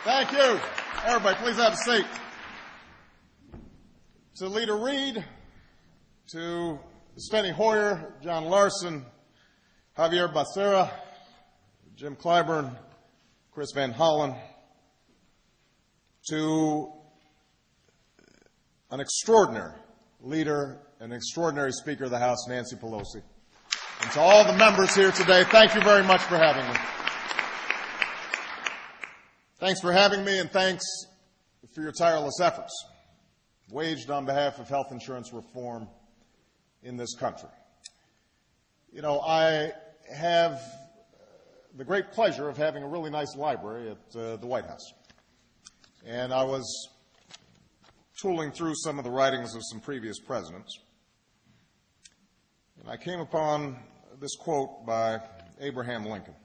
Thank you. Everybody, please have a seat. To Lita Reed, to Steny Hoyer, John Larson, Javier Becerra, Jim Clyburn, Chris Van Hollen, to an extraordinary leader, an extraordinary Speaker of the House, Nancy Pelosi, and to all the members here today, thank you very much for having me. Thanks for having me, and thanks for your tireless efforts waged on behalf of health insurance reform in this country. You know, I have the great pleasure of having a really nice library at the White House. And I was tooling through some of the writings of some previous presidents, and I came upon this quote by Abraham Lincoln.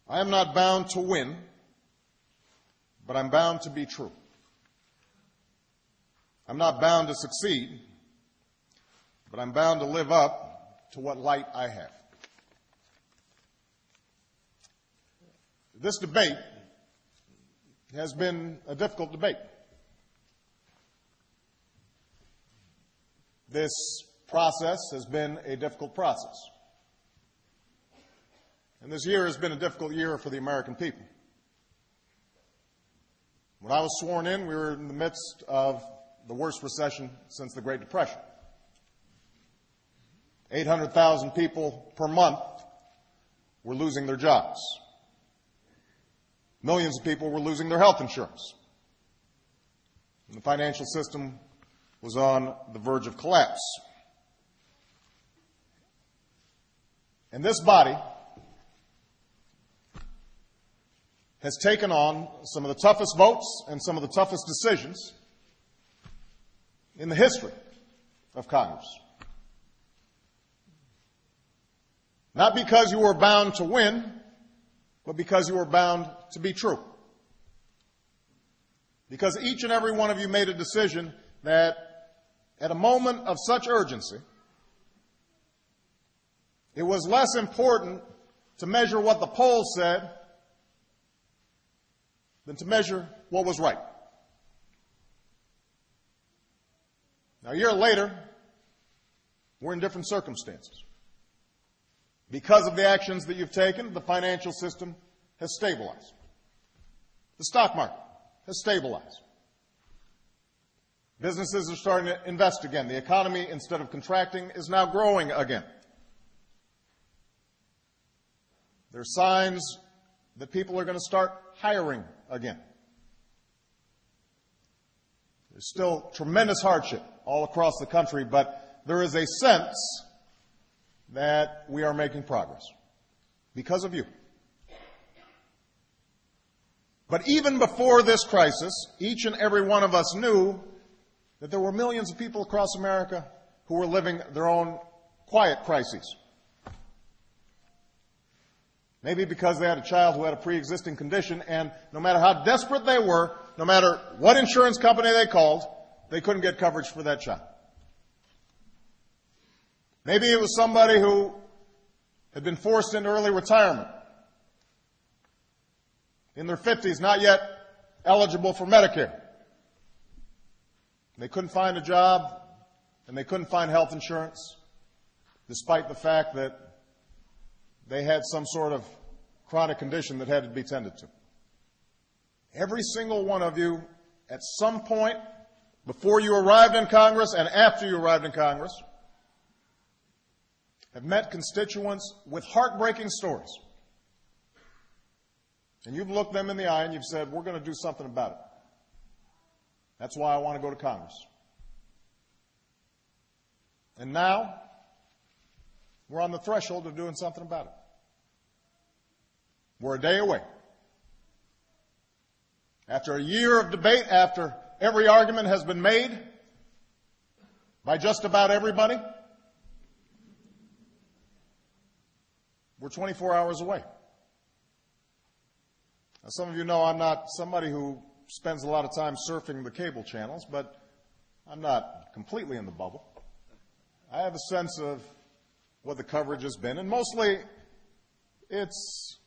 "I am not bound to win, but I'm bound to be true. I'm not bound to succeed, but I'm bound to live up to what light I have." This debate has been a difficult debate. This process has been a difficult process. And this year has been a difficult year for the American people. When I was sworn in, we were in the midst of the worst recession since the Great Depression. 800,000 people per month were losing their jobs. Millions of people were losing their health insurance. And the financial system was on the verge of collapse. And this body has taken on some of the toughest votes and some of the toughest decisions in the history of Congress. Not because you were bound to win, but because you were bound to be true. Because each and every one of you made a decision that at a moment of such urgency, it was less important to measure what the polls said than to measure what was right. Now, a year later, we're in different circumstances. Because of the actions that you've taken, the financial system has stabilized. The stock market has stabilized. Businesses are starting to invest again. The economy, instead of contracting, is now growing again. There are signs that people are going to start hiring again. There's still tremendous hardship all across the country, but there is a sense that we are making progress because of you. But even before this crisis, each and every one of us knew that there were millions of people across America who were living their own quiet crises. Maybe because they had a child who had a pre-existing condition, and no matter how desperate they were, no matter what insurance company they called, they couldn't get coverage for that child. Maybe it was somebody who had been forced into early retirement, in their 50s, not yet eligible for Medicare. They couldn't find a job, and they couldn't find health insurance, despite the fact that they had some sort of chronic condition that had to be tended to. Every single one of you, at some point, before you arrived in Congress and after you arrived in Congress, have met constituents with heartbreaking stories. And you've looked them in the eye and you've said, we're going to do something about it. That's why I want to go to Congress. And now, we're on the threshold of doing something about it. We're a day away. After a year of debate, after every argument has been made by just about everybody, we're 24 hours away. Now, some of you know I'm not somebody who spends a lot of time surfing the cable channels, but I'm not completely in the bubble. I have a sense of what the coverage has been, and mostly it's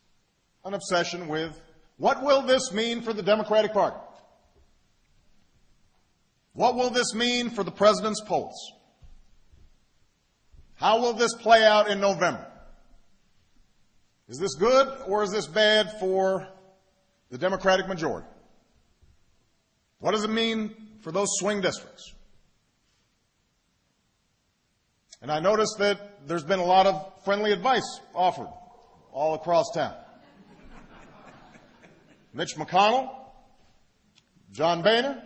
an obsession with What will this mean for the Democratic Party? What will this mean for the president's polls? How will this play out in November? Is this good or is this bad for the Democratic majority? What does it mean for those swing districts? And I noticed that there's been a lot of friendly advice offered all across town. Mitch McConnell, John Boehner,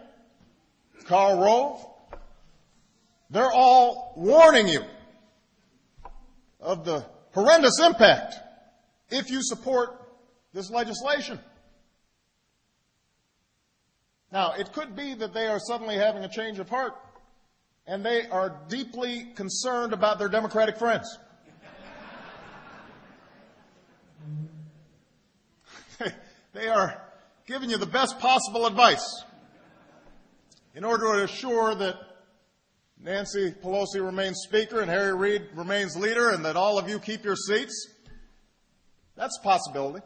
Karl Rove, they're all warning you of the horrendous impact if you support this legislation. Now, it could be that they are suddenly having a change of heart and they are deeply concerned about their Democratic friends. They are giving you the best possible advice in order to assure that Nancy Pelosi remains Speaker and Harry Reid remains leader and that all of you keep your seats. That's a possibility.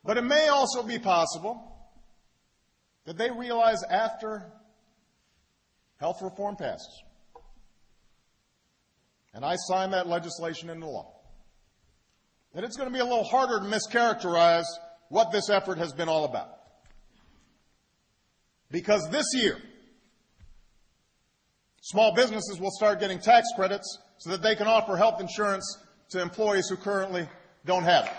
But it may also be possible that they realize after health reform passes and I sign that legislation into law, that it's going to be a little harder to mischaracterize what this effort has been all about. Because this year, small businesses will start getting tax credits so that they can offer health insurance to employees who currently don't have it.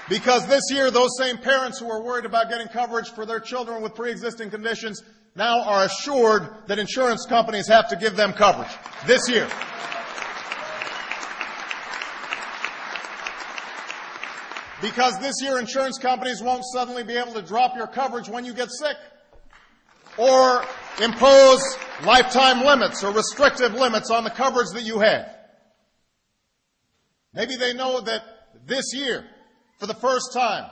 Because this year, those same parents who are worried about getting coverage for their children with pre-existing conditions now are assured that insurance companies have to give them coverage this year. Because this year, insurance companies won't suddenly be able to drop your coverage when you get sick or impose lifetime limits or restrictive limits on the coverage that you have. Maybe they know that this year, for the first time,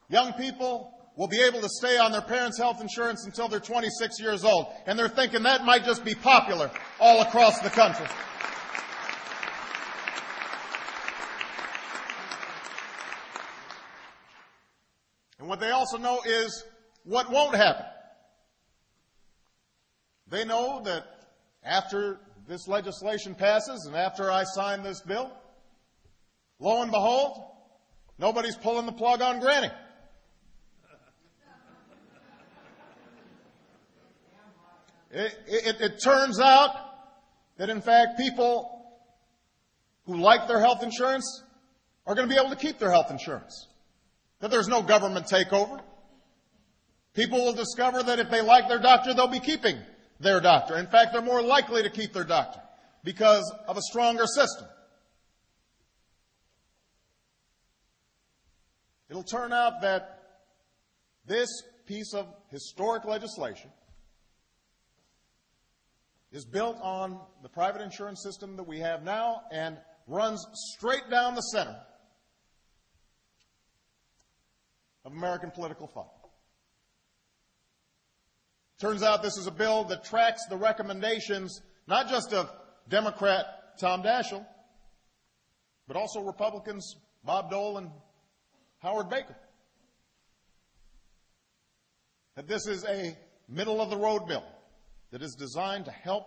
young people will be able to stay on their parents' health insurance until they're 26 years old. And they're thinking that might just be popular all across the country. And what they also know is what won't happen. They know that after this legislation passes and after I sign this bill, lo and behold, nobody's pulling the plug on Granny. It turns out that, in fact, people who like their health insurance are going to be able to keep their health insurance. That there's no government takeover. People will discover that if they like their doctor, they'll be keeping their doctor. In fact, they're more likely to keep their doctor because of a stronger system. It'll turn out that this piece of historic legislation is built on the private insurance system that we have now and runs straight down the center of American political thought. Turns out this is a bill that tracks the recommendations not just of Democrat Tom Daschle, but also Republicans Bob Dole and Howard Baker. That this is a middle-of-the-road bill that is designed to help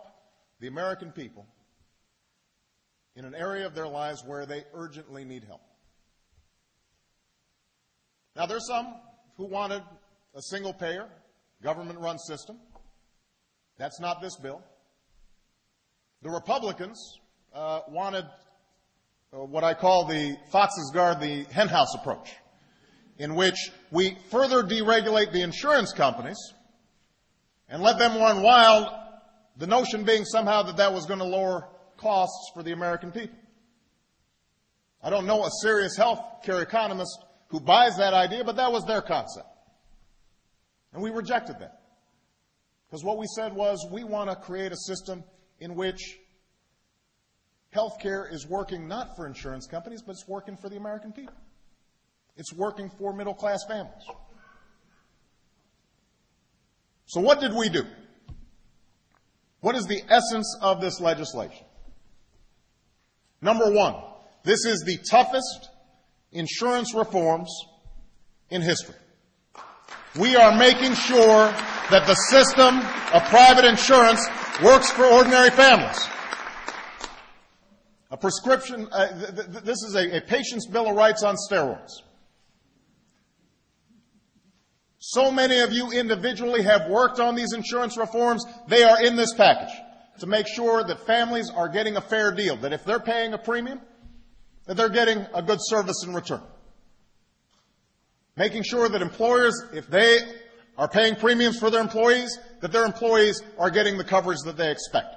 the American people in an area of their lives where they urgently need help. Now, there's some who wanted a single-payer, government-run system. That's not this bill. The Republicans wanted what I call the Fox's Guard, the henhouse approach, in which we further deregulate the insurance companies and let them run wild, the notion being somehow that that was going to lower costs for the American people. I don't know a serious health care economist who buys that idea, but that was their concept. And we rejected that. Because what we said was we want to create a system in which health care is working not for insurance companies, but it's working for the American people. It's working for middle-class families. So what did we do? What is the essence of this legislation? Number one, this is the toughest insurance reforms in history. We are making sure that the system of private insurance works for ordinary families. A prescription, this is a patient's bill of rights on steroids. So many of you individually have worked on these insurance reforms. They are in this package to make sure that families are getting a fair deal, that if they're paying a premium, that they're getting a good service in return. Making sure that employers, if they are paying premiums for their employees, that their employees are getting the coverage that they expect.